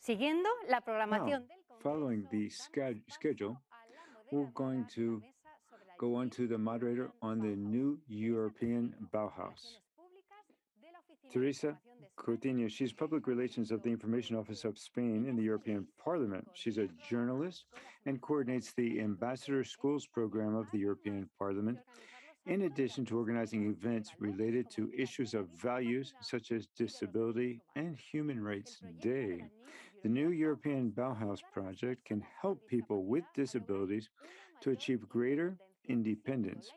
Siguiendo la Now, programación del following the schedule, we're going to go on to the moderator on the new European Bauhaus. Teresa Coutinho, she's Public Relations of the Information Office of Spain in the European Parliament. She's a journalist and coordinates the Ambassador Schools program of the European Parliament, in addition to organizing events related to issues of values such as disability and Human Rights Day. The new European Bauhaus project can help people with disabilities to achieve greater independence,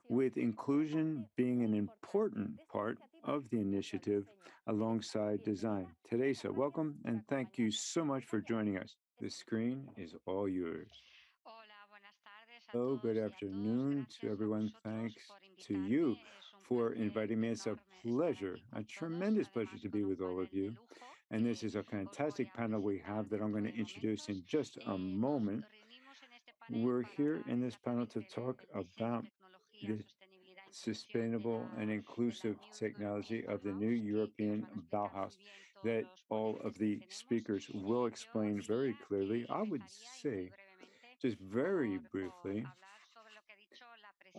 with inclusion being an important part of the initiative alongside design. Teresa, welcome and thank you so much for joining us. The screen is all yours. Hello, good afternoon to everyone. Thanks to you for inviting me. It's a pleasure, a tremendous pleasure to be with all of you. And this is a fantastic panel we have that I'm going to introduce in just a moment. We're here in this panel to talk about the sustainable and inclusive technology of the new European Bauhaus that all of the speakers will explain very clearly. I would say, just very briefly,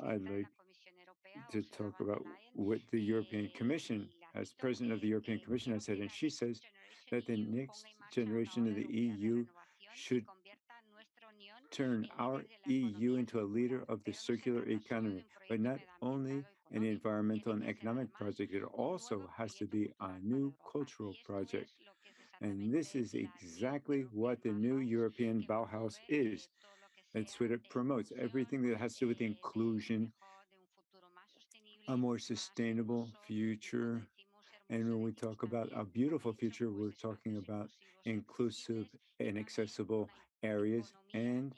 I'd like to talk about what the European Commission, as president of the European Commission, has said, and she says that the next generation of the EU should turn our EU into a leader of the circular economy, but not only an environmental and economic project, it also has to be a new cultural project. And this is exactly what the new European Bauhaus is. That's what it promotes, everything that has to do with inclusion, a more sustainable future. And when we talk about a beautiful future, we're talking about inclusive and accessible areas and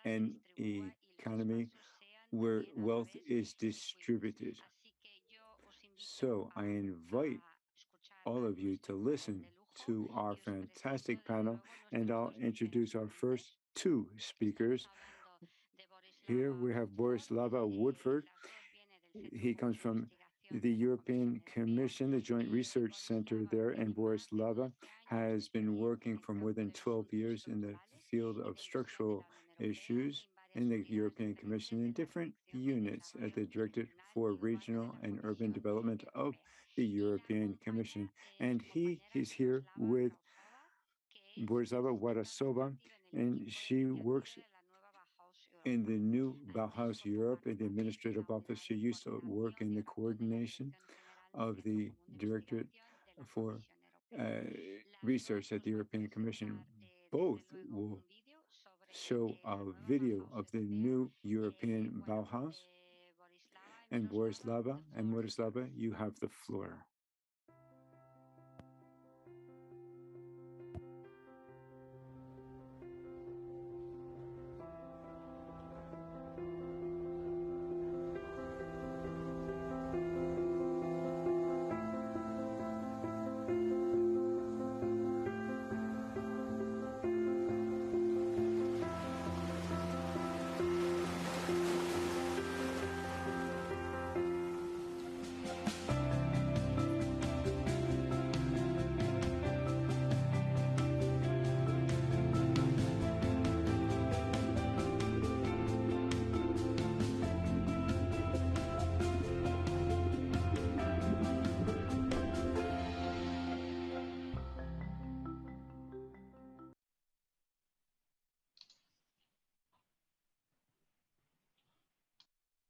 an economy where wealth is distributed. So I invite all of you to listen to our fantastic panel, and I'll introduce our first two speakers. Here we have Borislava Woodford. He comes from the European Commission, the Joint Research Center there, and Borislava has been working for more than 12 years in the field of structural issues in the European Commission in different units at the Directorate for Regional and Urban Development of the European Commission. And he is here with Borislava Warasova, and she works in the new Bauhaus Europe, in the administrative office. She used to work in the coordination of the Directorate for Research at the European Commission. Both will show a video of the new European Bauhaus. And Borislava, you have the floor.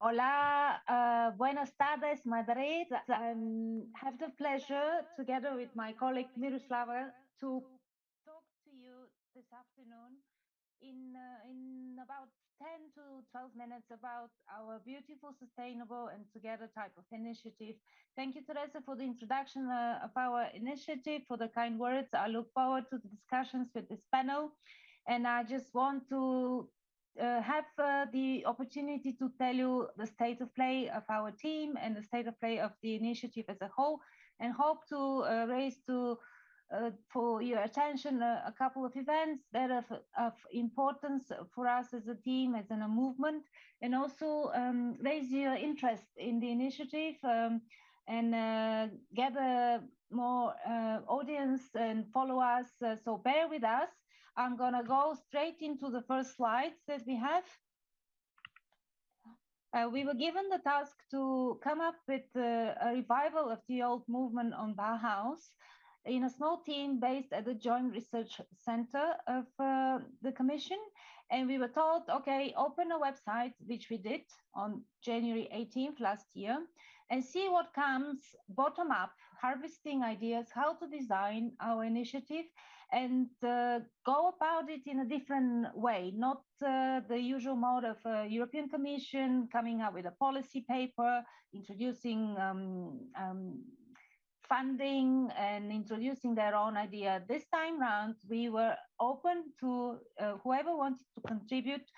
Hola, buenas tardes, Madrid. I have the pleasure, together with my colleague Miroslava, to talk to you this afternoon in about 10 to 12 minutes about our beautiful, sustainable, and together type of initiative. Thank you, Teresa, for the introduction of our initiative, for the kind words. I look forward to the discussions with this panel, and I just want to have the opportunity to tell you the state of play of our team and the state of play of the initiative as a whole, and hope to raise for your attention a couple of events that are of importance for us as a team, as in a movement, and also raise your interest in the initiative and get a more audience and follow us. So bear with us. I'm gonna go straight into the first slides that we have. We were given the task to come up with a revival of the old movement on Bauhaus in a small team based at the Joint Research Center of the Commission. And we were told, okay, open a website, which we did on January 18th last year, and see what comes bottom up, harvesting ideas, how to design our initiative, and go about it in a different way, not the usual mode of European Commission coming up with a policy paper, introducing funding and introducing their own idea. This time round, we were open to whoever wanted to contribute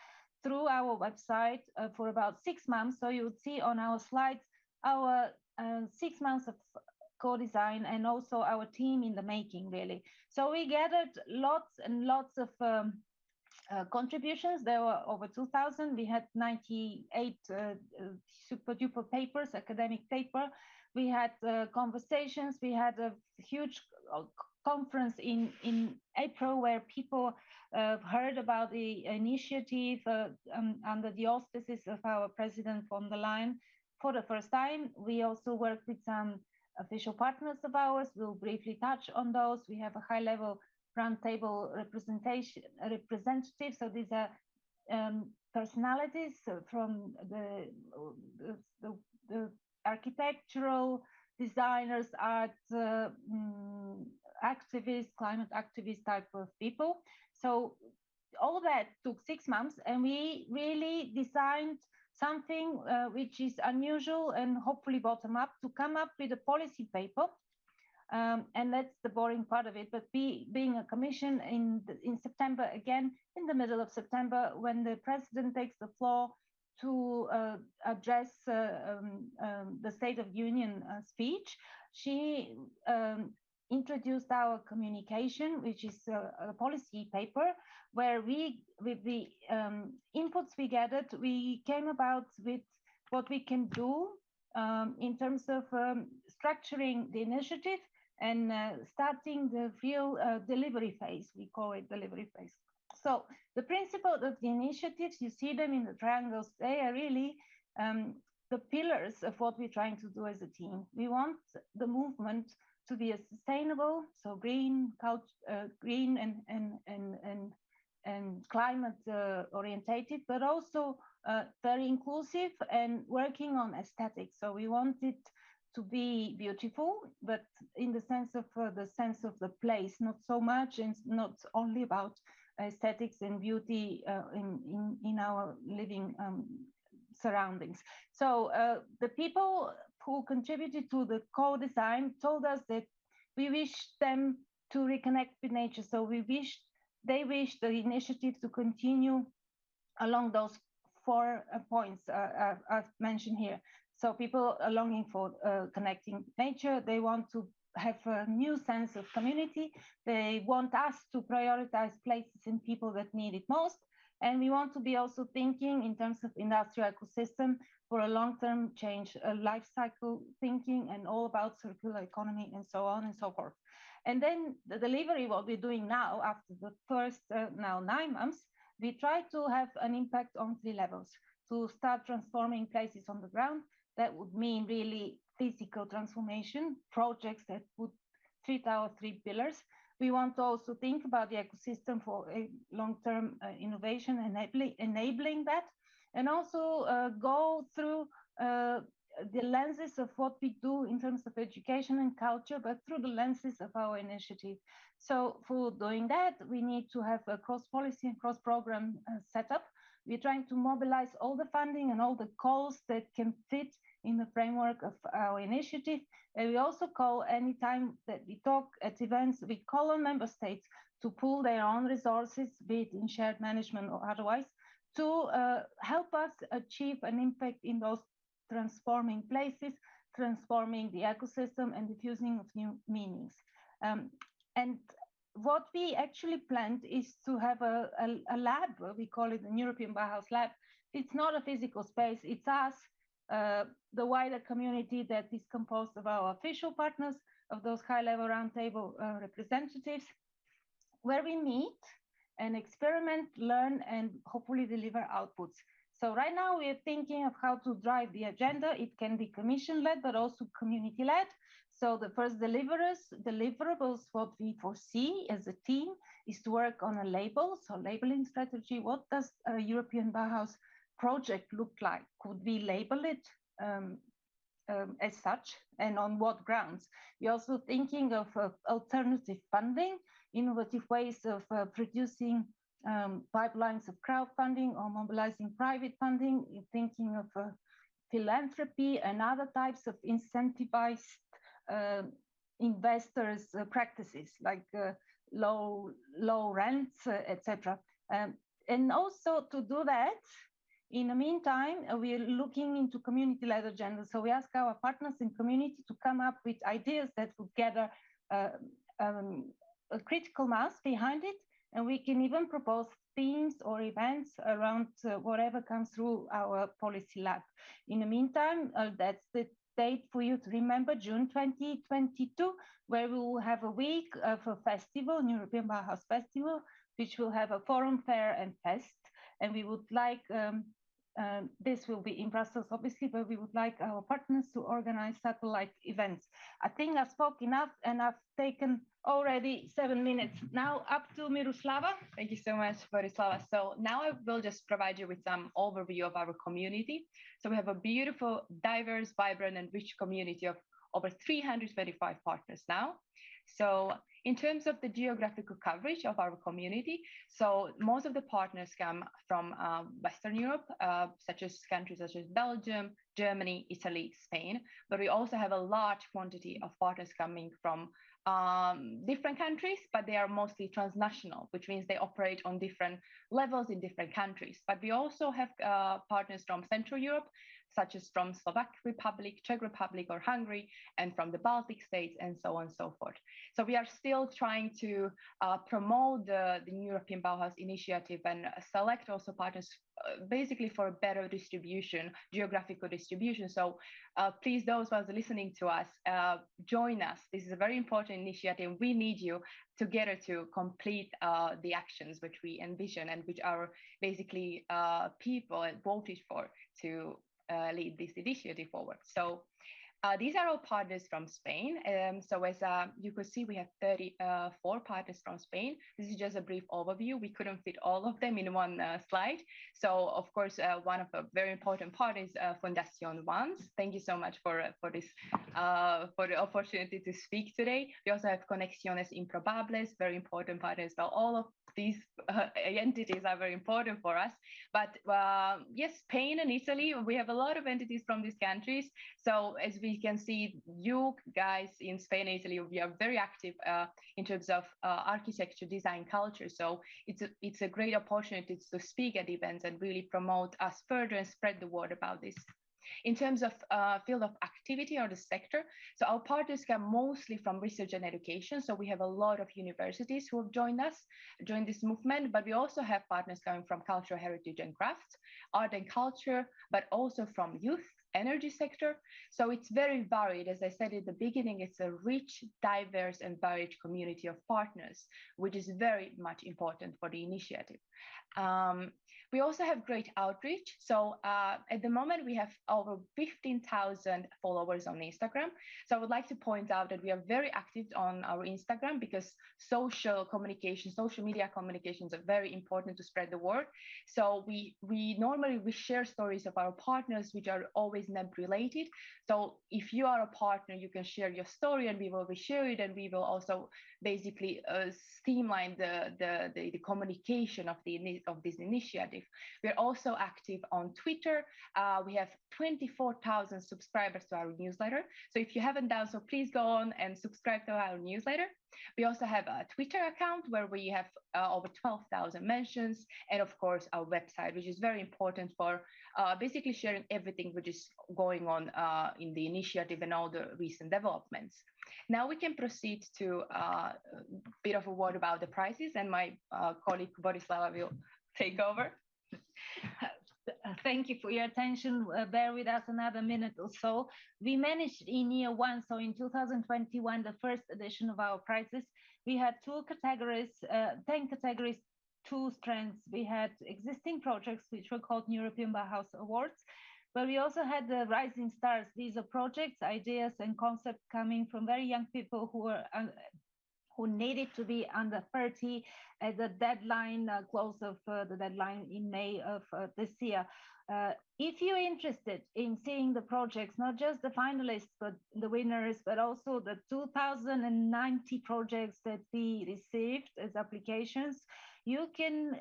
through our website for about 6 months. So you would see on our slides our 6 months of co-design and also our team in the making, really. So we gathered lots and lots of contributions. There were over 2,000. We had 98 super duper papers, academic paper. We had conversations. We had a huge conference in April where people heard about the initiative under the auspices of our President von der Leyen for the first time. We also worked with some official partners of ours. We'll briefly touch on those. We have a high-level roundtable representative. So these are personalities from the architectural designers, art activists, climate activist type of people. So all that took 6 months, and we really designed something which is unusual and hopefully bottom up to come up with a policy paper. And that's the boring part of it. But being a commission in September, again, in the middle of September, when the president takes the floor to address the State of Union speech, she introduced our communication, which is a policy paper, where we, with the inputs we gathered, we came about with what we can do in terms of structuring the initiative and starting the real delivery phase. We call it delivery phase. So the principle of the initiatives, you see them in the triangles, they are really the pillars of what we're trying to do as a team. We want the movement to be a sustainable, so green and climate orientated, but also very inclusive and working on aesthetics. So we want it to be beautiful, but in the sense of the place, not so much, and not only about aesthetics and beauty in our living surroundings. So the people who contributed to the co-design told us that we wish them to reconnect with nature. So they wish the initiative to continue along those 4 points I've mentioned here. So people are longing for connecting nature. They want to have a new sense of community. They want us to prioritize places and people that need it most. And we want to be also thinking in terms of industrial ecosystem for a long-term change, a life cycle thinking, and all about circular economy and so on and so forth. And then the delivery, what we're doing now after the first now 9 months, we try to have an impact on 3 levels to start transforming places on the ground. That would mean really physical transformation, projects that would fit our 3 pillars. We want to also think about the ecosystem for a long-term innovation, enabling that, and also go through the lenses of what we do in terms of education and culture, but through the lenses of our initiative. So for doing that, we need to have a cross-policy and cross-program setup. We're trying to mobilize all the funding and all the calls that can fit in the framework of our initiative. And we also call, anytime that we talk at events, we call on member states to pool their own resources, be it in shared management or otherwise, to help us achieve an impact in those transforming places, transforming the ecosystem, and diffusing of new meanings. And what we actually planned is to have a lab, we call it the European Bauhaus Lab. It's not a physical space, it's us the wider community that is composed of our official partners, of those high-level roundtable representatives, where we meet and experiment, learn, and hopefully deliver outputs. So right now we're thinking of how to drive the agenda. It can be commission-led, but also community-led. So the first deliverables, what we foresee as a team is to work on a label, so labeling strategy. What does a European Bauhaus project look like? Could we label it as such, and on what grounds? We're also thinking of alternative funding, innovative ways of producing pipelines of crowdfunding or mobilizing private funding, thinking of philanthropy and other types of incentivized investors practices like low rents, etc. And also to do that, in the meantime, we are looking into community-led agendas. So we ask our partners in community to come up with ideas that would gather a critical mass behind it. And we can even propose themes or events around whatever comes through our policy lab. In the meantime, that's the date for you to remember, June 2022, where we will have a week of a festival, an European Bauhaus Festival, which will have a forum, fair, and fest. And we would like, this will be in Brussels, obviously, but we would like our partners to organize satellite events. I think I spoke enough and I've taken already 7 minutes. Now up to Miroslava. Thank you so much, Borislava. So now I will just provide you with some overview of our community. So we have a beautiful, diverse, vibrant, and rich community of over 325 partners now. So in terms of the geographical coverage of our community, so most of the partners come from Western Europe, such as countries such as Belgium, Germany, Italy, Spain, but we also have a large quantity of partners coming from different countries, but they are mostly transnational, which means they operate on different levels in different countries. But we also have partners from Central Europe, such as from Slovak Republic, Czech Republic, or Hungary, and from the Baltic states, and so on and so forth. So we are still trying to promote the European Bauhaus initiative and select also partners basically for a better distribution, geographical distribution. So please, those who are listening to us, join us. This is a very important initiative. We need you together to complete the actions which we envision and which our basically people voted for to lead this initiative forward. So these are all partners from Spain. So as you could see, we have 34 partners from Spain. This is just a brief overview. We couldn't fit all of them in one slide. So of course, one of the very important partners is Fundación once. Thank you so much for this, for the opportunity to speak today. We also have Conexiones improbables, very important partners. Well, all of these entities are very important for us. But yes, Spain and Italy, we have a lot of entities from these countries. So as we can see, you guys in Spain and Italy, we are very active in terms of architecture, design, culture. So it's a great opportunity to speak at events and really promote us further and spread the word about this. In terms of field of activity or the sector, so our partners come mostly from research and education. So we have a lot of universities who have joined this movement, but we also have partners coming from cultural heritage and crafts, art and culture, but also from youth, energy sector. So it's very varied. As I said at the beginning, it's a rich, diverse, and varied community of partners, which is very much important for the initiative. We also have great outreach. So at the moment, we have over 15,000 followers on Instagram. So I would like to point out that we are very active on our Instagram because social communication, social media communications are very important to spread the word. So we normally share stories of our partners, which are always NEB related. So if you are a partner, you can share your story and we will share it, and we will also basically streamline the communication of this initiative. We're also active on Twitter. We have 24,000 subscribers to our newsletter. So if you haven't done so, please go on and subscribe to our newsletter. We also have a Twitter account where we have over 12,000 mentions, and of course our website, which is very important for basically sharing everything which is going on in the initiative and all the recent developments. Now we can proceed to a bit of a word about the prices, and my colleague Borislava will take over. Thank you for your attention. Bear with us another minute or so. We managed in year one, so in 2021, the first edition of our prizes, we had 10 categories, 2 strands. We had existing projects, which were called European Bauhaus Awards, but we also had the Rising Stars. These are projects, ideas, and concepts coming from very young people who needed to be under 30 at the deadline, close of the deadline in May of this year. If you're interested in seeing the projects, not just the finalists, but the winners, but also the 2,090 projects that we received as applications, you can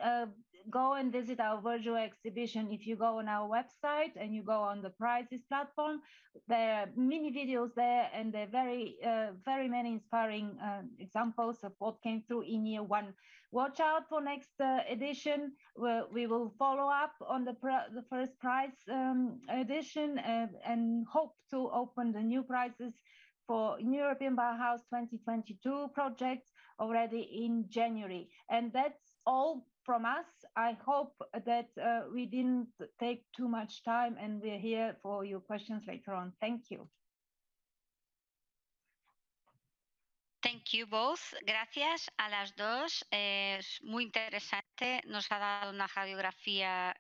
go and visit our virtual exhibition. If you go on our website and you go on the prizes platform, there are mini videos there, and there are very many inspiring examples of what came through in year one. Watch out for next edition. We will follow up on the first prize edition and hope to open the new prizes for European Bauhaus 2022 projects already in January. And that's all from us. I hope that we didn't take too much time, and we're here for your questions later on. Thank you. Thank you both. Gracias a las dos. Es muy interesante. Nos ha dado una radiografía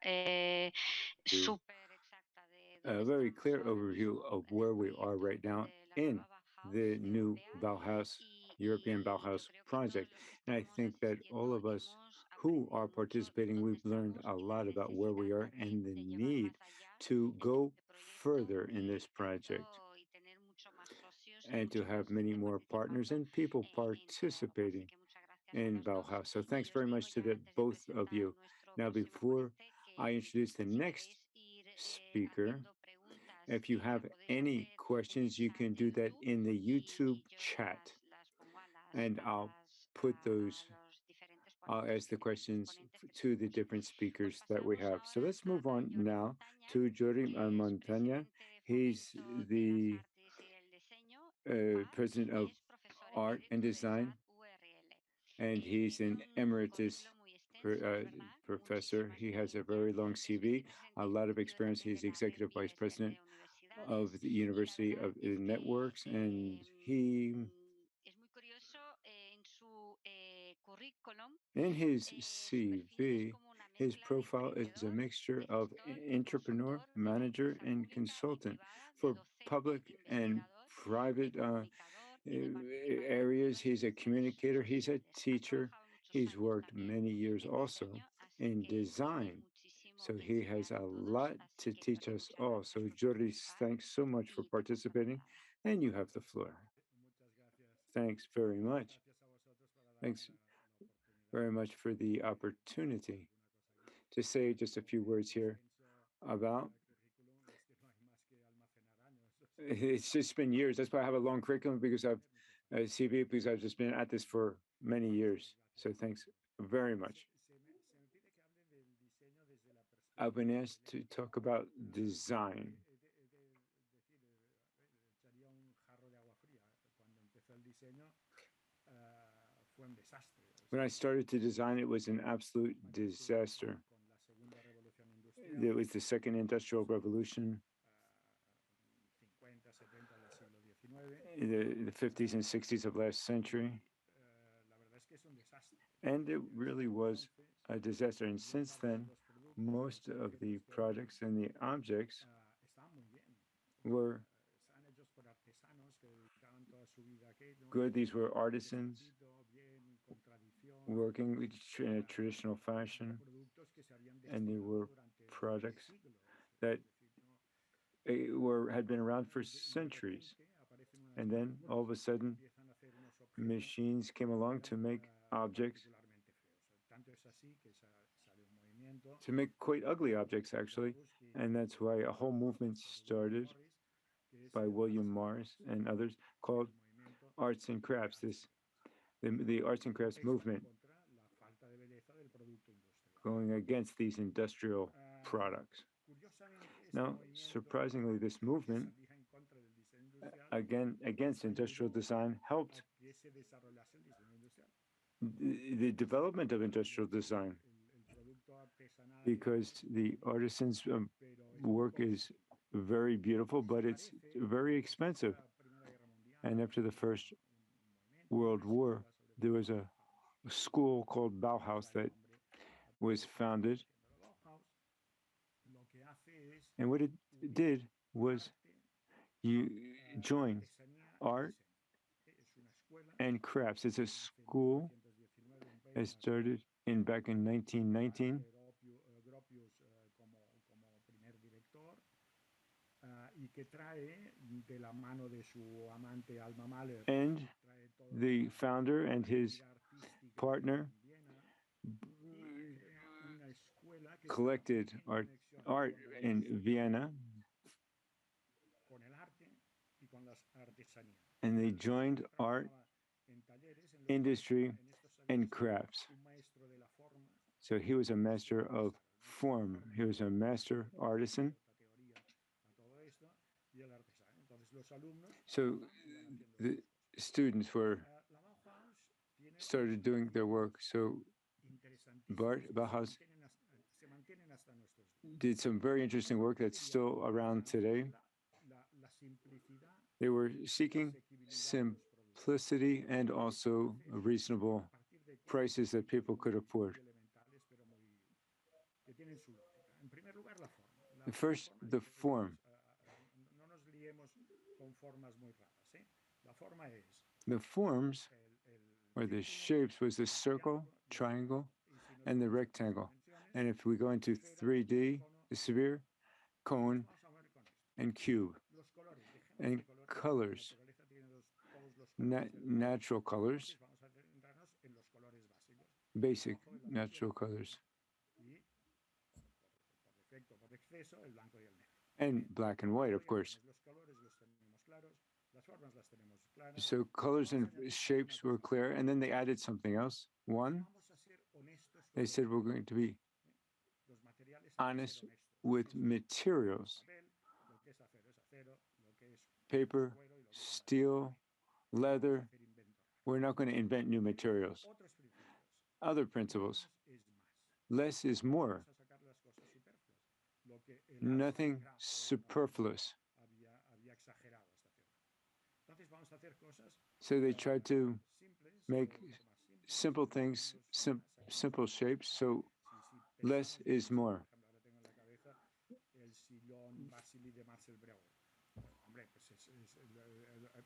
súper exacta de a very clear overview of where we are right now in the new Bauhaus, European Bauhaus project. And I think that all of us who are participating, we've learned a lot about where we are and the need to go further in this project and to have many more partners and people participating in Bauhaus. So thanks very much to the both of you. Now, before I introduce the next speaker, if you have any questions, you can do that in the YouTube chat, and I'll put those, I'll ask the questions to the different speakers that we have. So let's move on now to Jordi Montaña. He's the president of Art and Design, and he's an emeritus professor. He has a very long CV, a lot of experience. He's executive vice president of the University of Networks, and he, in his CV, his profile is a mixture of entrepreneur, manager, and consultant for public and private areas. He's a communicator, he's a teacher, he's worked many years also in design. So he has a lot to teach us all. So Jordi, thanks so much for participating, and you have the floor. Thanks very much. Thanks very much for the opportunity to say just a few words here about. It's just been years. That's why I have a long curriculum, because I've CV, because I've just been at this for many years. So thanks very much. I've been asked to talk about design. When I started to design, it was an absolute disaster. It was the second industrial revolution, the 50s and 60s of last century. And it really was a disaster. And since then, most of the products and the objects were good. These were artisans working in a traditional fashion, and they were products that had been around for centuries. And then all of a sudden, machines came along to make objects, to make quite ugly objects, actually. And that's why a whole movement started by William Morris and others called arts and crafts. The arts and crafts movement, going against these industrial products. Now, surprisingly, this movement against industrial design helped the development of industrial design. because the artisan's work is very beautiful, but it's very expensive. And after the First World War, there was a school called Bauhaus that was founded. And what it did was you join art and crafts. It's a school that started back in 1919. And the founder and his partner collected art in Vienna, and they joined art, industry, and crafts. So he was a master of form. He was a master artisan. So the students started doing their work. So Bauhaus did some very interesting work that's still around today. They were seeking simplicity and also reasonable prices that people could afford. First, the form. The forms, or the shapes, was the circle, triangle, and the rectangle. And if we go into 3D, the sphere, cone, and cube. And colors, natural colors, basic natural colors, and black and white, of course. So colors and shapes were clear, and then they added something else. One, they said we're going to be honest with materials. Paper, steel, leather. We're not going to invent new materials. Other principles. Less is more. Nothing superfluous. So they tried to make simple things, simple shapes, so less is more.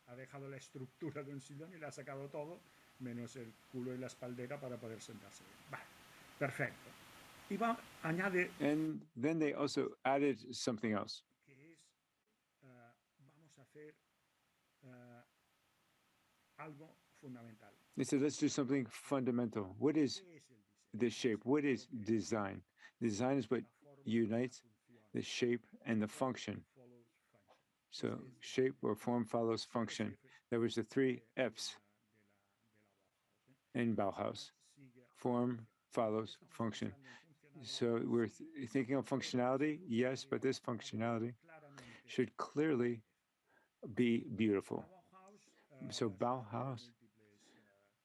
Ha dejado la estructura de un sillón y le ha sacado todo, menos el culo y la espaldera para poder sentarse bien. Vale, perfecto. Y añade. And then they also added something else. Que es, vamos a hacer algo fundamental. They said, let's do something fundamental. What is the shape? What is design? Design is what unites the shape and the function. So shape or form follows function. There was the 3 F's in Bauhaus. Form follows function. So we're thinking of functionality, yes, but this functionality should clearly be beautiful. So Bauhaus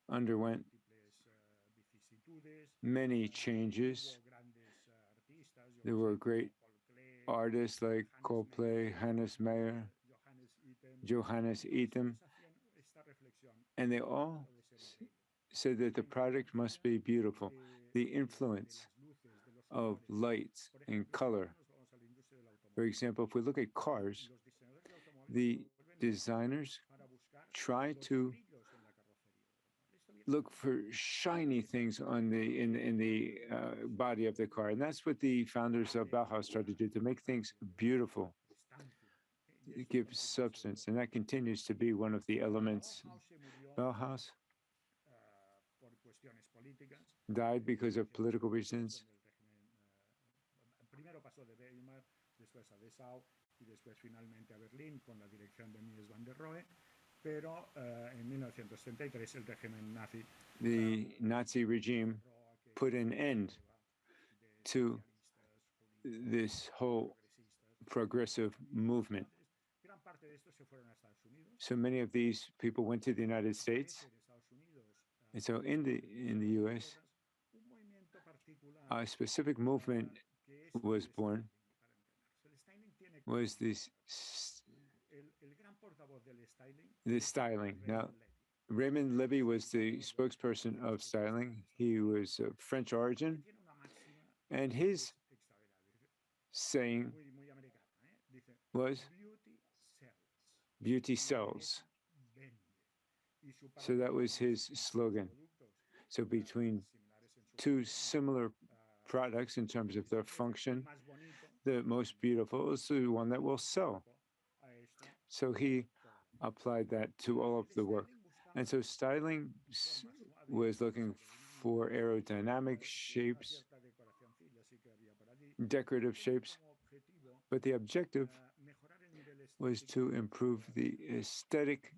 underwent many changes. There were great artists like Coldplay, Hannes Meyer, Johannes Eatham, and they all said that the product must be beautiful. The influence of lights and color. For example, if we look at cars, the designers try to look for shiny things on in the body of the car, and that's what the founders of Bauhaus tried to do, to make things beautiful, give substance, and that continues to be one of the elements. Bauhaus died because of political reasons. Pero en 1933 el régimen nazi. The Nazi regime put an end to this whole progressive movement. So many of these people went to the United States, and so in the U.S., a specific movement was born, was this the styling. Now, Raymond Levy was the spokesperson of styling. He was of French origin, and his saying was, beauty sells. So that was his slogan. So between two similar products in terms of their function, the most beautiful is the one that will sell. So he applied that to all of the work. And so styling was looking for aerodynamic shapes, decorative shapes, but the objective was to improve the aesthetic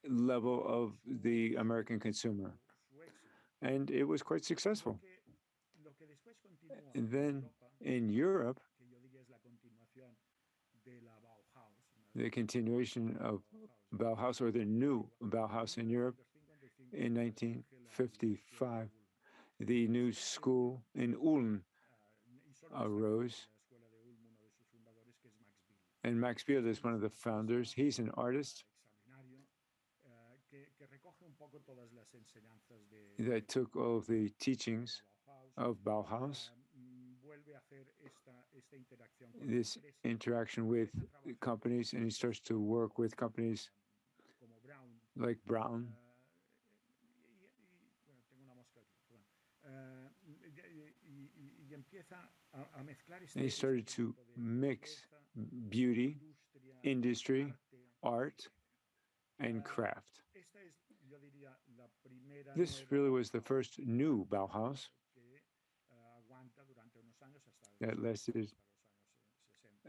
level of the American consumer. And it was quite successful. And then in Europe, the continuation of Bauhaus, or the new Bauhaus in Europe, in 1955, the new school in Ulm arose. And Max Biel is one of the founders. He's an artist that took all of the teachings of Bauhaus, this interaction with companies, and he starts to work with companies like Brown. And he started to mix beauty, industry, art, and craft. This really was the first new Bauhaus that lasted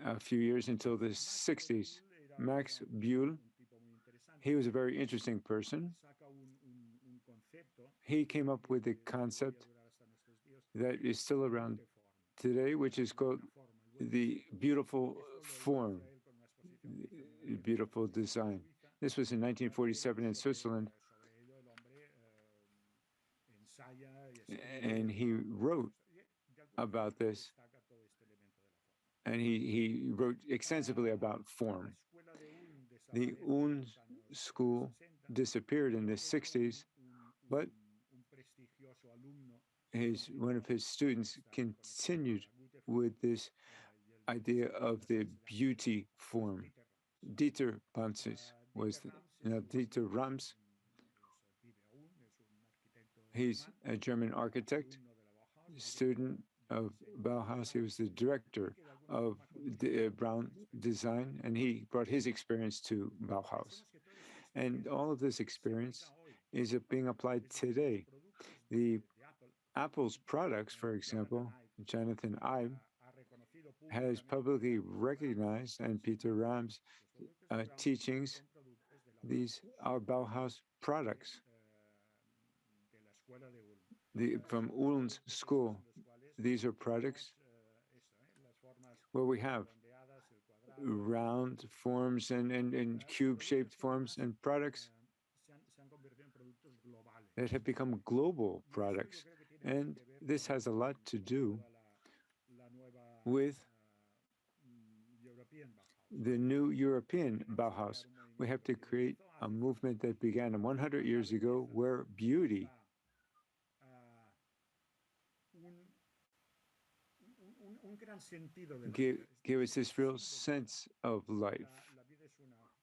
a few years until the 60s. Max Biel, he was a very interesting person. He came up with a concept that is still around today, which is called the beautiful form, the beautiful design. This was in 1947 in Switzerland. And he wrote about this. And he wrote extensively about form. The Ulm school disappeared in the 60s, but one of his students continued with this idea of the beauty form. Dieter Panzis was Dieter Rams. He's a German architect, student of Bauhaus. He was the director of the Brown Design, and he brought his experience to Bauhaus. And all of this experience is being applied today. The Apple's products, for example, Jonathan Ive has publicly recognized, and Peter Ram's teachings, these are Bauhaus products. From Ulm's school, these are products where we have round forms and cube-shaped forms and products that have become global products. And this has a lot to do with the new European Bauhaus. We have to create a movement that began 100 years ago where beauty give us this real sense of life.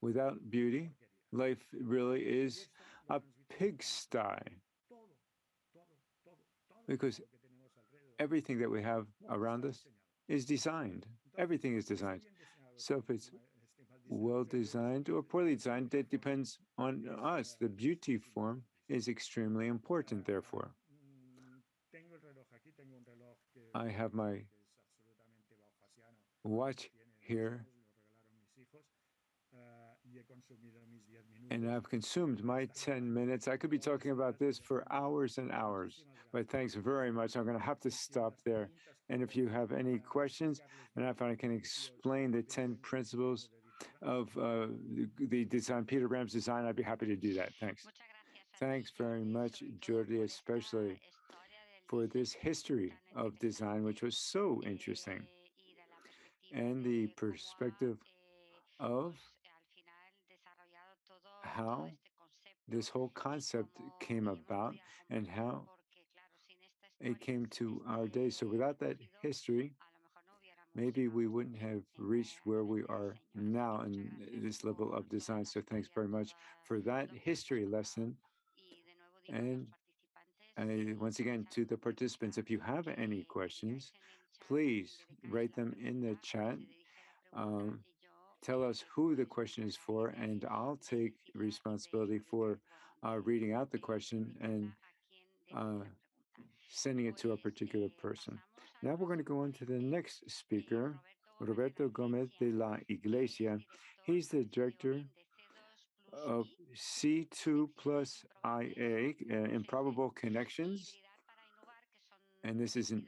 Without beauty, life really is a pigsty. Because everything that we have around us is designed. Everything is designed. So if it's well designed or poorly designed, that depends on us. The beauty form is extremely important, therefore. I have my watch here, and I've consumed my 10 minutes. I could be talking about this for hours and hours, but thanks very much. I'm going to have to stop there. And if you have any questions, and if I can explain the 10 principles of the design, Peter Ram's design, I'd be happy to do that. Thanks. Thanks very much, Jordi, especially for this history of design, which was so interesting, and the perspective of how this whole concept came about and how it came to our day. So without that history, maybe we wouldn't have reached where we are now in this level of design. So thanks very much for that history lesson. And once again, to the participants, if you have any questions, please write them in the chat. Tell us who the question is for, and I'll take responsibility for reading out the question and sending it to a particular person. Now we're going to go on to the next speaker, Roberto Gómez de la Iglesia. He's the director of C2 plus IA, Improbable Connections. And this is the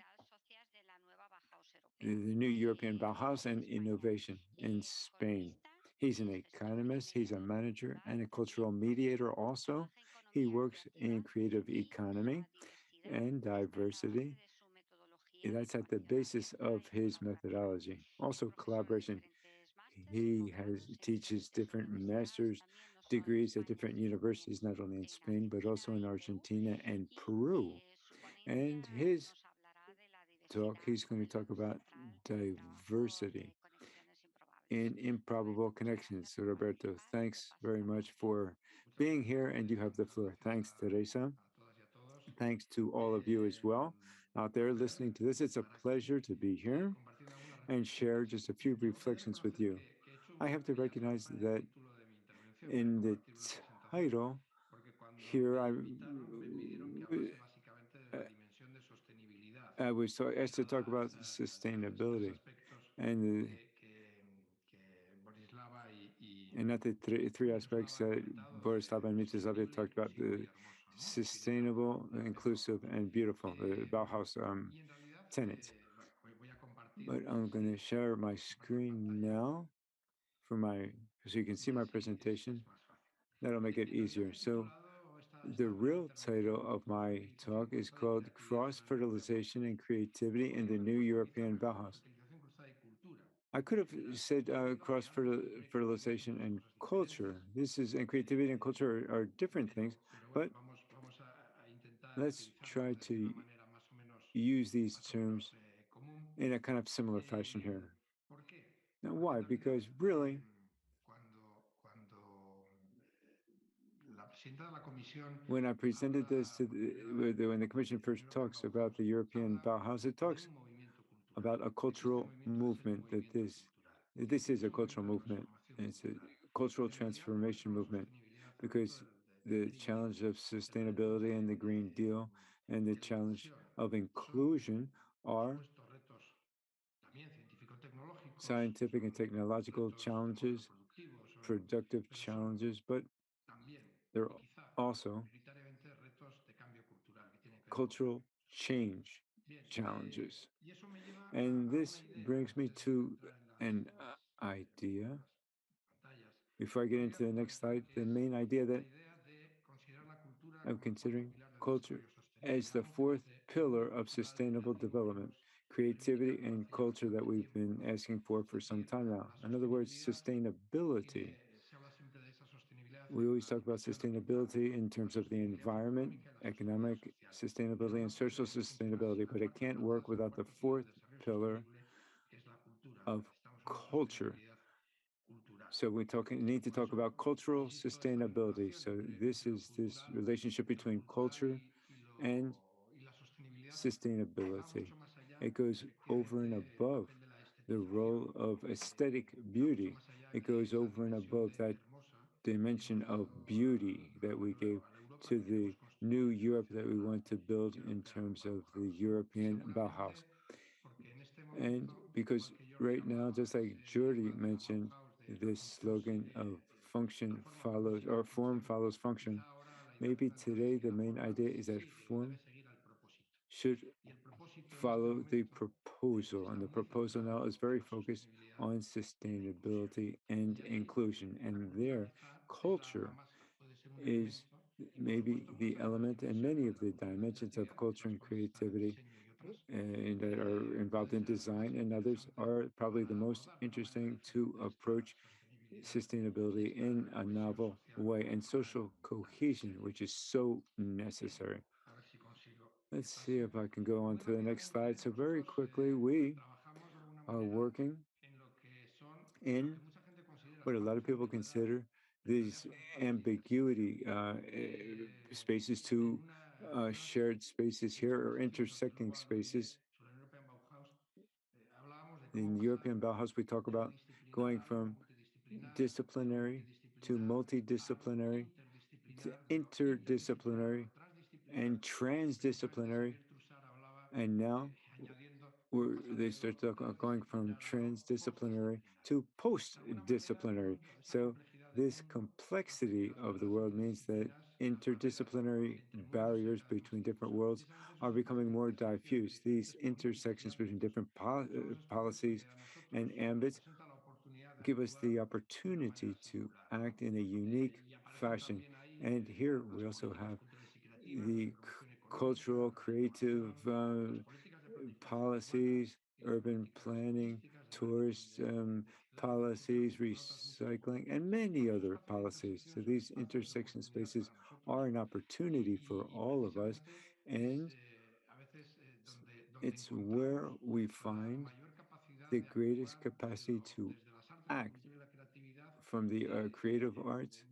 new European Bauhaus and Innovation in Spain. He's an economist, he's a manager and a cultural mediator also. He works in creative economy and diversity. That's at the basis of his methodology. Also collaboration. He teaches different master's degrees at different universities, not only in Spain, but also in Argentina and Peru. And his talk, he's going to talk about diversity in improbable connections. So Roberto, thanks very much for being here, and you have the floor. Thanks, Teresa. Thanks to all of you as well out there listening to this. It's a pleasure to be here and share just a few reflections with you. I have to recognize that in the title here, I was asked to talk about sustainability and not the three aspects that Borislava and Miroslava talked about: the sustainable, inclusive, and beautiful, the Bauhaus tenets. But I'm going to share my screen now so you can see my presentation. That'll make it easier. So the real title of my talk is called Cross-Fertilization and Creativity in the New European Bauhaus. I could have said cross-fertilization and culture. And creativity and culture are different things, but let's try to use these terms in a kind of similar fashion here. Now, why? Because really, when I presented this when the Commission first talks about the European Bauhaus, it talks about a cultural movement, that this is a cultural movement. And it's a cultural transformation movement, because the challenge of sustainability and the Green Deal and the challenge of inclusion are scientific and technological challenges, productive challenges, but they're also cultural change challenges. And this brings me to an idea. Before I get into the next slide, the main idea that I'm considering culture as the fourth pillar of sustainable development, creativity and culture that we've been asking for some time now. In other words, sustainability. We always talk about sustainability in terms of the environment, economic sustainability, and social sustainability, but it can't work without the fourth pillar of culture. So we need to talk about cultural sustainability. So this is this relationship between culture and sustainability. It goes over and above the role of aesthetic beauty. It goes over and above that dimension of beauty that we gave to the new Europe that we want to build in terms of the European Bauhaus. And because right now, just like Jordi mentioned, this slogan of form follows function, maybe today the main idea is that form should follow the proposal. And the proposal now is very focused on sustainability and inclusion. And their culture is maybe the element and many of the dimensions of culture and creativity and that are involved in design, and others are probably the most interesting to approach sustainability in a novel way, and social cohesion, which is so necessary. Let's see if I can go on to the next slide. So very quickly, we are working in what a lot of people consider these ambiguity spaces to shared spaces here or intersecting spaces. In European Bauhaus, we talk about going from disciplinary to multidisciplinary to interdisciplinary and transdisciplinary. And now they start going from transdisciplinary to post-disciplinary. So this complexity of the world means that interdisciplinary barriers between different worlds are becoming more diffuse. These intersections between different policies and ambits give us the opportunity to act in a unique fashion. And here we also have the cultural, creative policies, urban planning, tourist policies, recycling, and many other policies. So these intersection spaces are an opportunity for all of us, and it's where we find the greatest capacity to act from the creative arts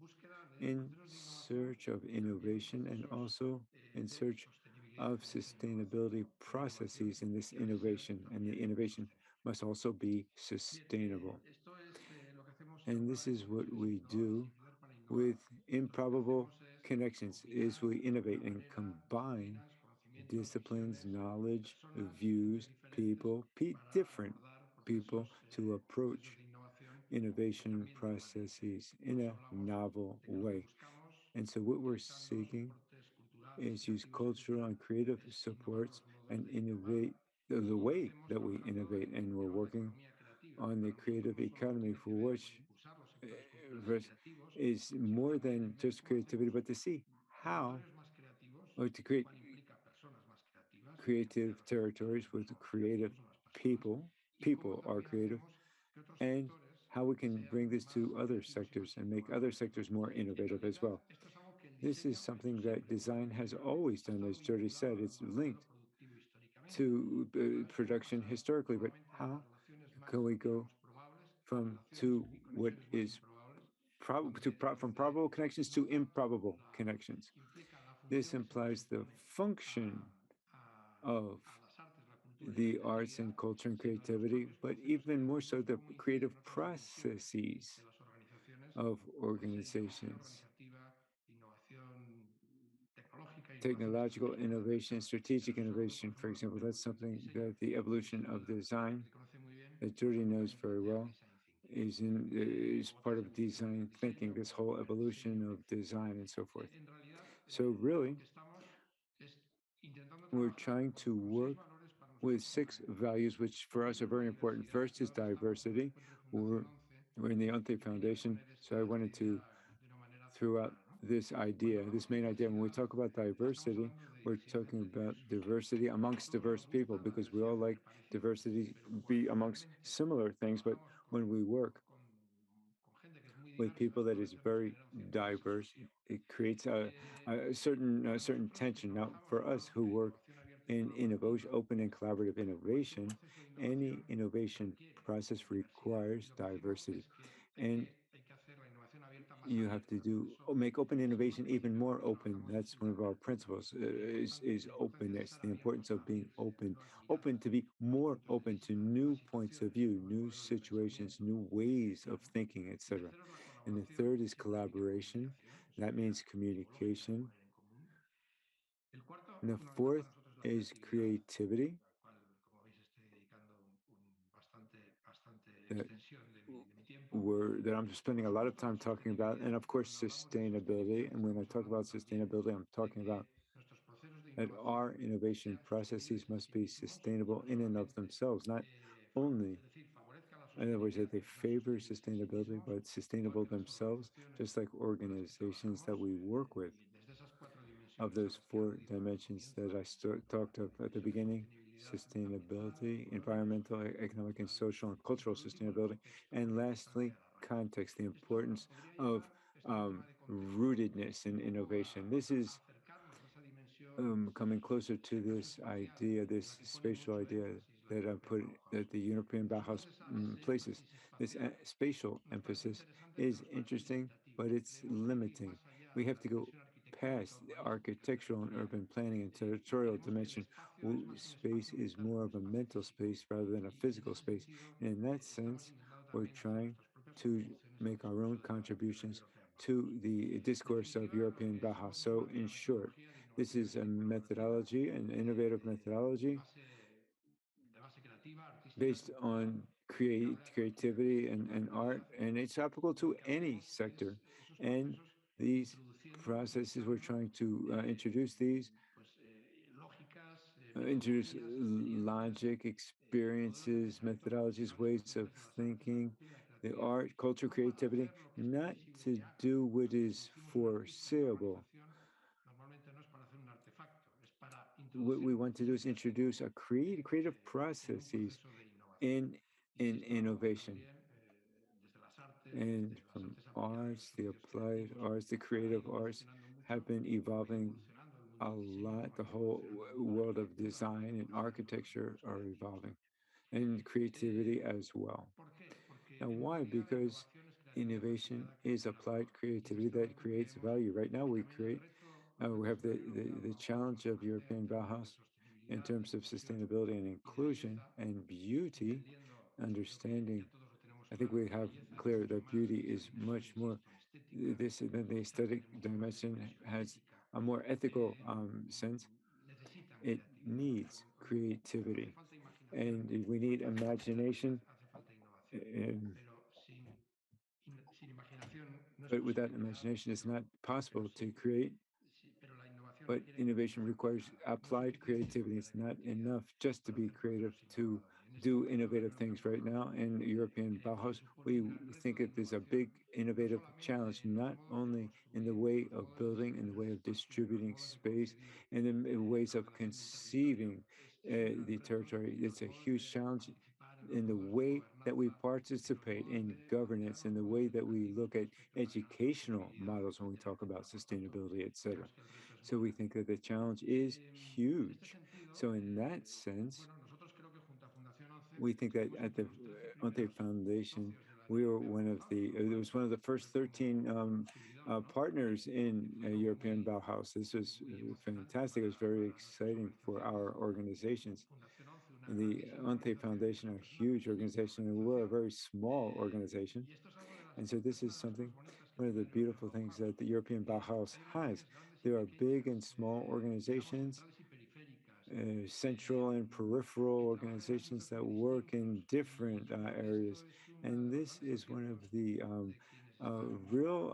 in search of innovation and also in search of sustainability processes in this innovation, and the innovation must also be sustainable. And this is what we do with improbable connections, is we innovate and combine disciplines, knowledge, views, people, different people to approach innovation processes in a novel way. And so what we're seeking is use cultural and creative supports and innovate the way that we innovate. And we're working on the creative economy, for which is more than just creativity, but to see how, or to create creative territories with creative people. People are creative, and how we can bring this to other sectors and make other sectors more innovative as well. This is something that design has always done, as Jordi said. It's linked to production historically, but how can we go from what is from probable connections to improbable connections? This implies the function of the arts and culture and creativity, but even more so the creative processes of organizations. Technological innovation, strategic innovation, for example, that's something that the evolution of design that Jordi knows very well is part of design thinking, this whole evolution of design and so forth. So really, we're trying to work with 6 values, which for us are very important. First is diversity. We're in the Ante Foundation, so I wanted to throw out this idea, this main idea. When we talk about diversity, we're talking about diversity amongst diverse people, because we all like diversity be amongst similar things, but when we work with people that is very diverse, it creates a certain tension. Now, for us who work in innovation, open and collaborative innovation, any innovation process requires diversity, and you have to make open innovation even more open. That's one of our principles, is openness, the importance of being open to be more open to new points of view, new situations, new ways of thinking, etc. And the third is collaboration. That means communication. And the fourth is creativity. That I'm spending a lot of time talking about, and of course sustainability. And when I talk about sustainability, I'm talking about that our innovation processes must be sustainable in and of themselves, not only, in other words, that they favor sustainability, but sustainable themselves, just like organizations that we work with. of those 4 dimensions that I talked of at the beginning: sustainability, environmental, economic, and social and cultural sustainability. And lastly, context, the importance of rootedness in innovation. This is coming closer to this idea, this spatial idea that I put, that the European Bauhaus places. This spatial emphasis is interesting, but it's limiting. We have to go past the architectural and urban planning and territorial dimension. Space is more of a mental space rather than a physical space. And in that sense, we're trying to make our own contributions to the discourse of European Bauhaus. So in short, this is a methodology, an innovative methodology based on creativity and art, and it's applicable to any sector. And these processes, we're trying to introduce these, introduce logic, experiences, methodologies, ways of thinking, the art, culture, creativity, not to do what is foreseeable. What we want to do is introduce a creative processes in innovation. And from arts, the applied arts, the creative arts have been evolving a lot. The whole world of design and architecture are evolving, and creativity as well. Now, why? Because innovation is applied creativity that creates value. Right now, we have the challenge of European Bauhaus in terms of sustainability and inclusion and beauty, understanding. I think we have clear that beauty is much more this than the aesthetic dimension has a more ethical sense. It needs creativity, and we need imagination. And, but without imagination, it's not possible to create. But innovation requires applied creativity. It's not enough just to be creative to do innovative things. Right now in European Bauhaus, we think that there's a big innovative challenge, not only in the way of building, in the way of distributing space, and in ways of conceiving the territory. It's a huge challenge in the way that we participate in governance, in the way that we look at educational models when we talk about sustainability, etc. So we think that the challenge is huge. So in that sense, we think that at the Ante Foundation, we were it was one of the first 13 partners in European Bauhaus. This was fantastic. It was very exciting for our organizations. And the Ante Foundation, a huge organization, and we're a very small organization. And so this is something, one of the beautiful things that the European Bauhaus has. There are big and small organizations, central and peripheral organizations that work in different areas. And this is one of the real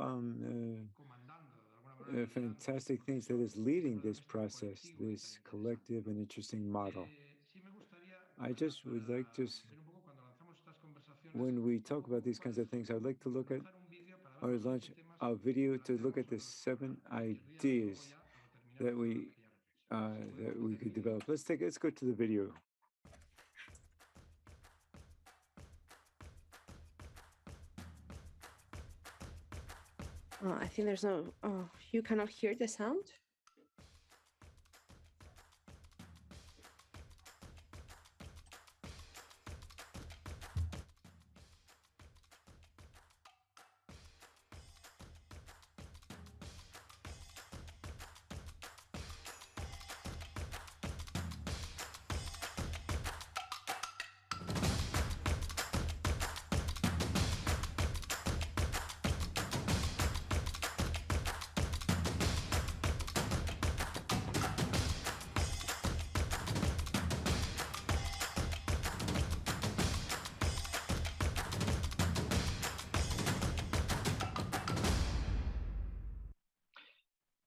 fantastic things that is leading this process, this collective and interesting model. I just would like to, when we talk about these kinds of things, I'd like to look at or launch a video to look at the 7 ideas that we could develop. Let's go to the video. I think there's no. You cannot hear the sound.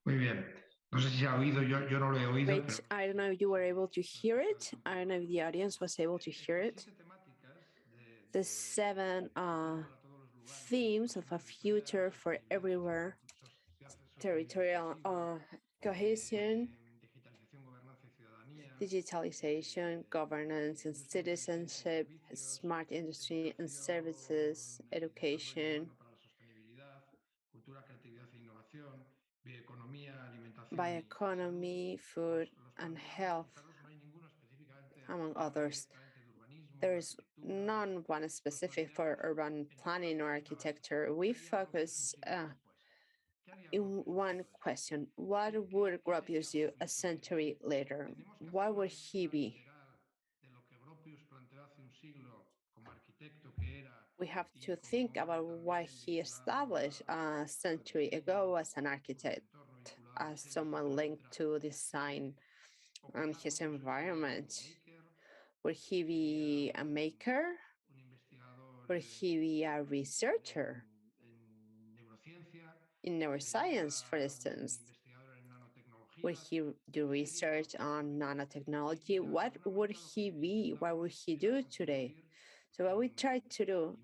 Muy bien. No sé si se ha oído, yo no lo he oído. Great. Pero... I don't know if you were able to hear it. I don't know if the audience was able to hear it. The 7 themes of a future for everywhere, territorial cohesion, digitalization, governance and citizenship, smart industry and services, education, bioeconomy, food and health, among others. There is none one specific for urban planning or architecture. We focus in one question. What would Gropius do a century later? What would he be? We have to think about what he established a century ago as an architect, as someone linked to design and his environment. Would he be a maker? Would he be a researcher in neuroscience, for instance? Would he do research on nanotechnology? What would he be? What would he do today? So what we try to do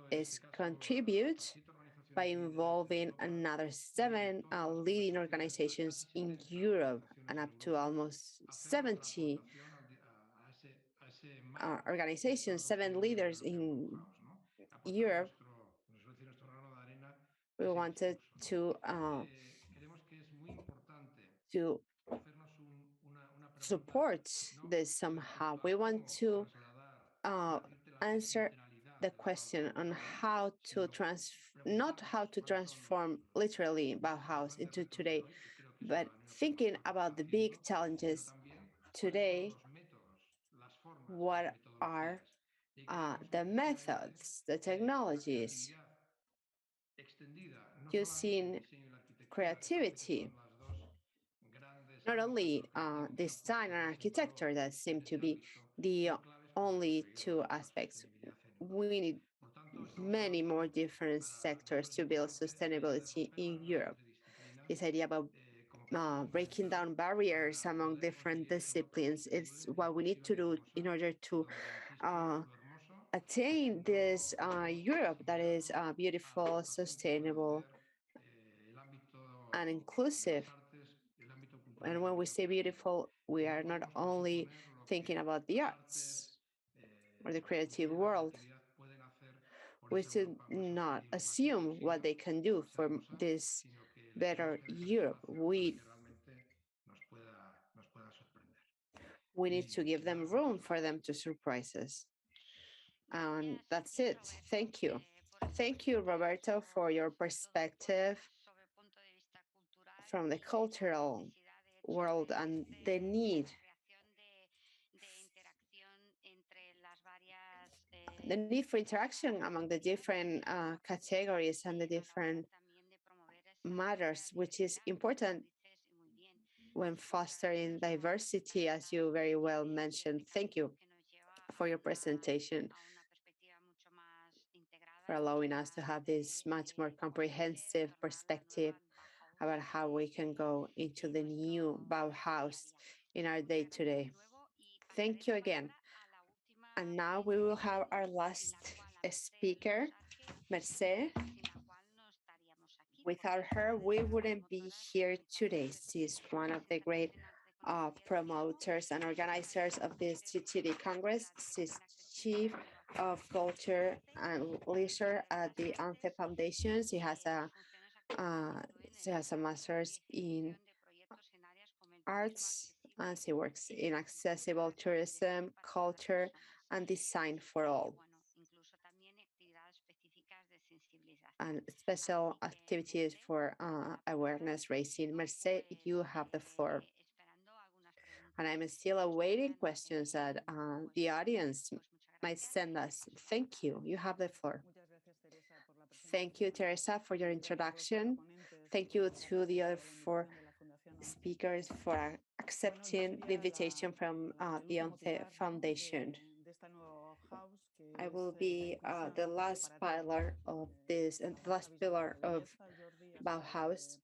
is contribute by involving another 7 leading organizations in Europe and up to almost 70 organizations, 7 leaders in Europe. We wanted to support this somehow. We want to answer the question on how to not how to transform literally Bauhaus into today, but thinking about the big challenges today. What are the methods, the technologies, using creativity, not only design and architecture that seem to be the only 2 aspects. We need many more different sectors to build sustainability in Europe. This idea about breaking down barriers among different disciplines is what we need to do in order to attain this Europe that is beautiful, sustainable, and inclusive. And when we say beautiful, we are not only thinking about the arts or the creative world. We should not assume what they can do for this better Europe. We need to give them room for them to surprise us. And that's it. Thank you. Thank you, Roberto, for your perspective from the cultural world and the need for interaction among the different categories and the different matters, which is important when fostering diversity, as you very well mentioned. Thank you for your presentation, for allowing us to have this much more comprehensive perspective about how we can go into the new Bauhaus in our day-to-day. Thank you again. And now we will have our last speaker, Mercè. Without her, we wouldn't be here today. She's one of the great promoters and organizers of this TTD Congress. She's Chief of Culture and Leisure at the Arqué Foundation. She has a master's in arts, and she works in accessible tourism, culture, and design for all, and special activities for awareness raising. Mercè, you have the floor. And I'm still awaiting questions that the audience might send us. Thank you. You have the floor. Thank you, Teresa, for your introduction. Thank you to the other 4 speakers for accepting the invitation from the Arqué Foundation. I will be the last pillar of this, and the last pillar of Bauhaus,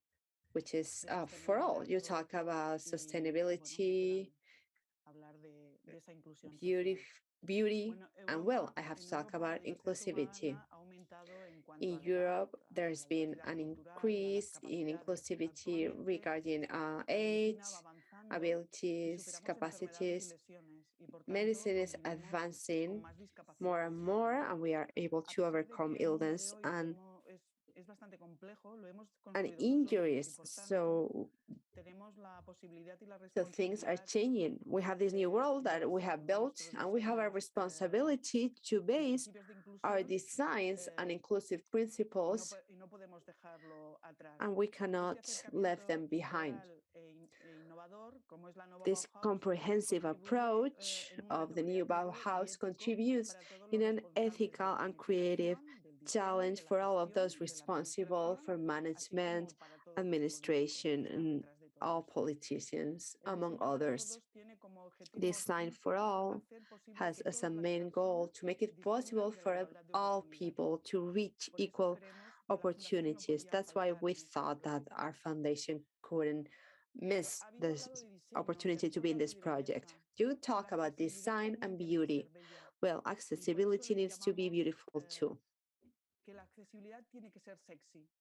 which is for all. You talk about sustainability, beauty, and well, I have to talk about inclusivity. In Europe, there's been an increase in inclusivity regarding age, abilities, capacities. Medicine is advancing more and more, and we are able to overcome illness and injuries. So things are changing. We have this new world that we have built, and we have a responsibility to base our designs on inclusive principles, and we cannot leave them behind. This comprehensive approach of the new Bauhaus contributes in an ethical and creative challenge for all of those responsible for management, administration, and all politicians, among others. Design for All has as a main goal to make it possible for all people to reach equal opportunities. That's why we thought that our foundation couldn't miss this opportunity to be in this project. You talk about design and beauty. Well, accessibility needs to be beautiful too.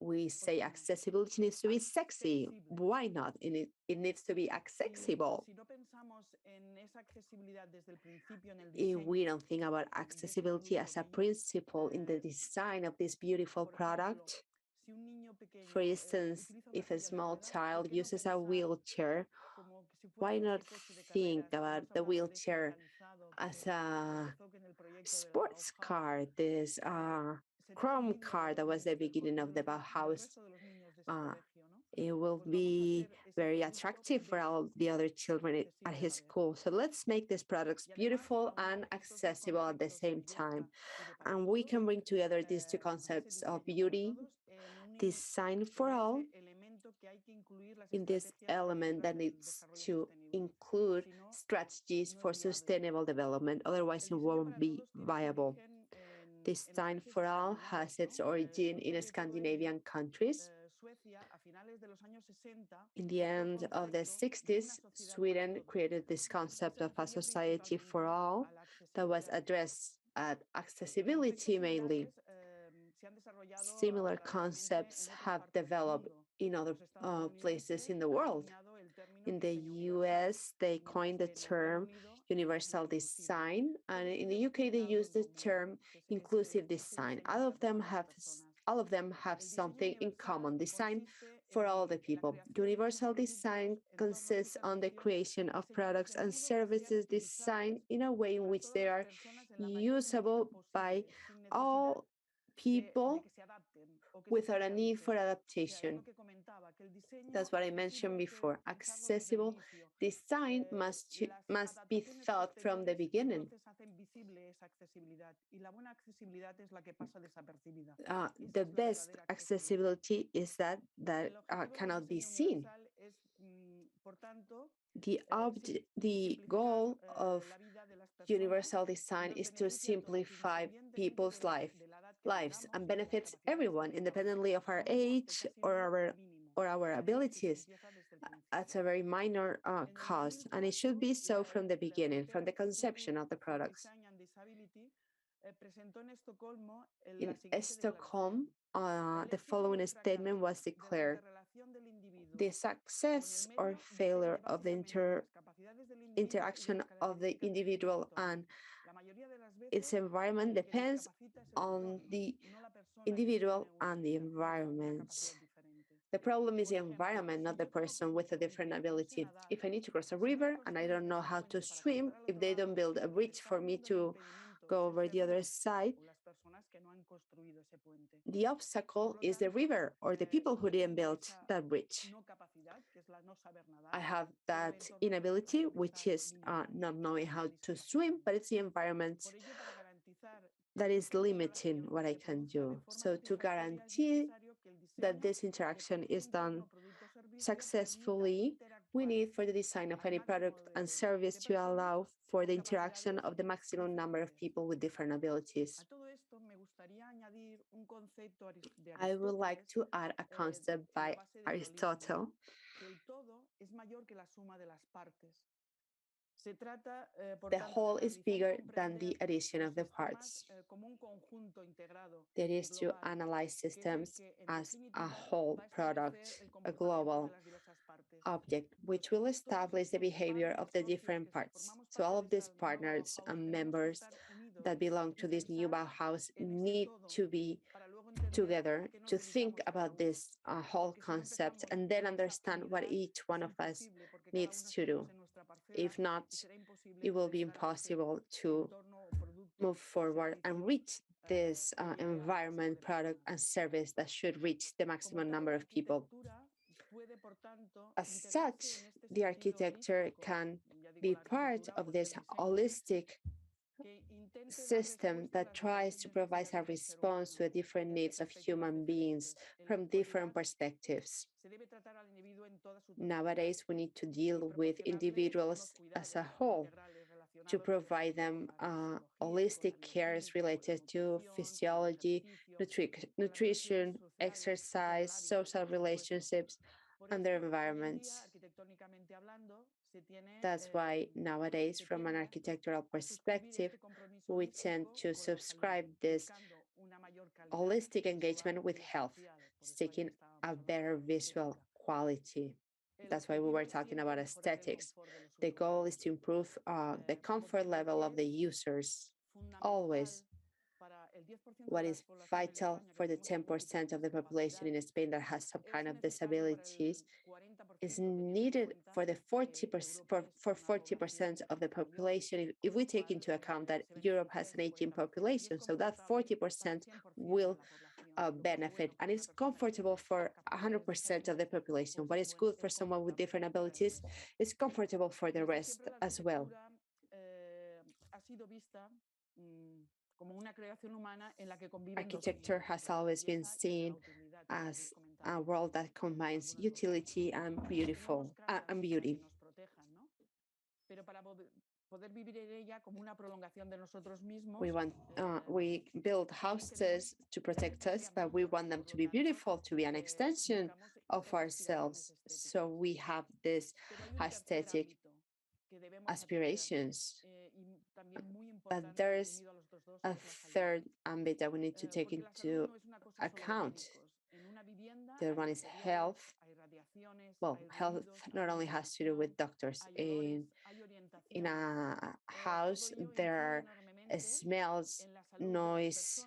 We say accessibility needs to be sexy. Why not? It needs to be accessible. If we don't think about accessibility as a principle in the design of this beautiful product, for instance, if a small child uses a wheelchair, why not think about the wheelchair as a sports car, this chrome car that was the beginning of the Bauhaus? It will be very attractive for all the other children at his school. So let's make these products beautiful and accessible at the same time. And we can bring together these two concepts of beauty, design for all, in this element that needs to include strategies for sustainable development. Otherwise, it won't be viable. Design for All has its origin in Scandinavian countries. In the end of the 60s, Sweden created this concept of a society for all that was addressed at accessibility mainly. Similar concepts have developed in other places in the world. In the US, they coined the term universal design, and in the UK, they use the term inclusive design. All of them have something in common: design for all the people. Universal design consists on the creation of products and services designed in a way in which they are usable by all people without a need for adaptation. That's what I mentioned before. Accessible design must be thought from the beginning. The best accessibility is that cannot be seen. The goal of universal design is to simplify people's lives and benefits everyone, independently of our age or our abilities, at a very minor cost. And it should be so from the beginning, from the conception of the products. In Stockholm, the following statement was declared: the success or failure of the interaction of the individual and its environment depends on the individual and the environment. The problem is the environment, not the person with a different ability. If I need to cross a river and I don't know how to swim, if they don't build a bridge for me to go over the other side, the obstacle is the river or the people who didn't build that bridge. I have that inability, which is not knowing how to swim, but it's the environment that is limiting what I can do. So to guarantee that this interaction is done successfully, we need for the design of any product and service to allow for the interaction of the maximum number of people with different abilities. I would like to add a concept by Aristotle. The whole is bigger than the addition of the parts. That is to analyze systems as a whole product, a global object, which will establish the behavior of the different parts. So all of these partners and members that belong to this new Bauhaus need to be together to think about this whole concept and then understand what each one of us needs to do. If not, it will be impossible to move forward and reach this environment, product, and service that should reach the maximum number of people. As such, the architecture can be part of this holistic system that tries to provide a response to the different needs of human beings from different perspectives. Nowadays, we need to deal with individuals as a whole to provide them holistic cares related to physiology, nutrition, exercise, social relationships, and their environments. That's why nowadays, from an architectural perspective, we tend to subscribe this holistic engagement with health, seeking a better visual quality. That's why we were talking about aesthetics. The goal is to improve the comfort level of the users, always. What is vital for the 10% of the population in Spain that has some kind of disabilities is needed for the 40% of the population. If we take into account that Europe has an aging population, so that 40% will benefit, and it's comfortable for 100% of the population. What is good for someone with different abilities is comfortable for the rest as well. Architecture has always been seen as a world that combines utility and beauty. We build houses to protect us, but we want them to be beautiful, to be an extension of ourselves. So we have this aesthetic aspirations. But there's a third ambit that we need to take into account. The other one is health. Well, health not only has to do with doctors. In a house, there are smells, noise,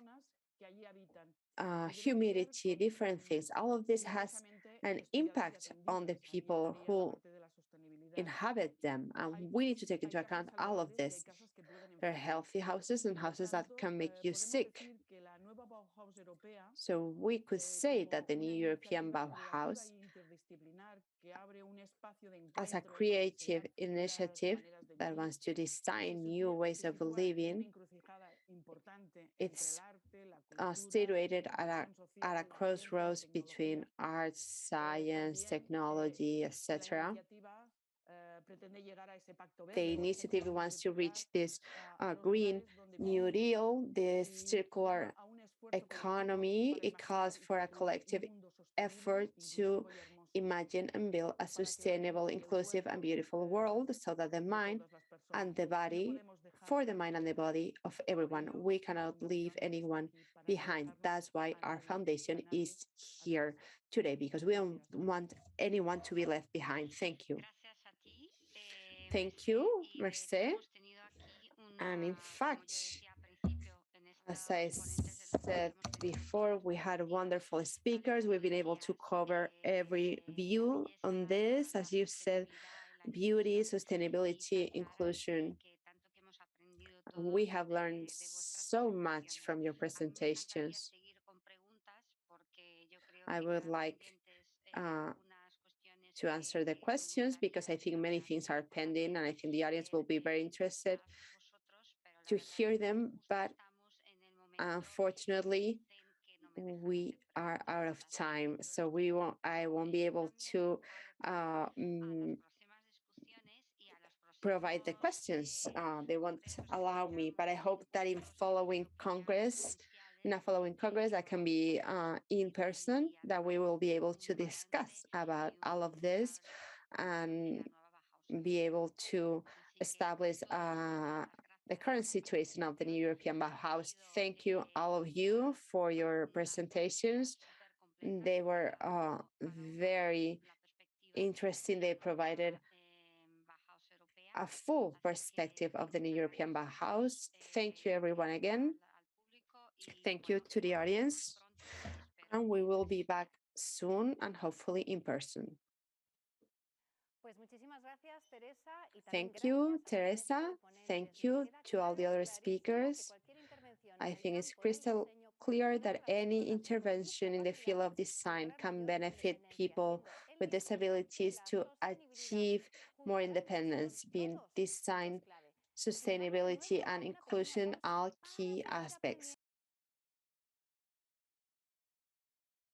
humidity, different things. All of this has an impact on the people who inhabit them, and we need to take into account all of this. There are healthy houses and houses that can make you sick. So we could say that the new European Bauhaus, as a creative initiative that wants to design new ways of living, it's situated at a crossroads between art, science, technology, etc. The initiative wants to reach this Green New Deal, this circular economy. It calls for a collective effort to imagine and build a sustainable, inclusive, and beautiful world so that the mind and the body, for the mind and the body of everyone, we cannot leave anyone behind. That's why our foundation is here today, because we don't want anyone to be left behind. Thank you. Thank you, Mercè. And in fact, as I said before, we had wonderful speakers. We've been able to cover every view on this. As you said, beauty, sustainability, inclusion. We have learned so much from your presentations. I would like to answer the questions because I think many things are pending and I think the audience will be very interested to hear them, but unfortunately we are out of time, so I won't be able to provide the questions. They won't allow me, but I hope that in a following Congress that can be in person, that we will be able to discuss about all of this and be able to establish the current situation of the new European Bauhaus. Thank you, all of you, for your presentations. They were very interesting. They provided a full perspective of the new European Bauhaus. Thank you, everyone, again. Thank you to the audience. And we will be back soon and hopefully in person. Thank you, Teresa. Thank you to all the other speakers. I think it's crystal clear that any intervention in the field of design can benefit people with disabilities to achieve more independence, being design, sustainability, and inclusion all key aspects.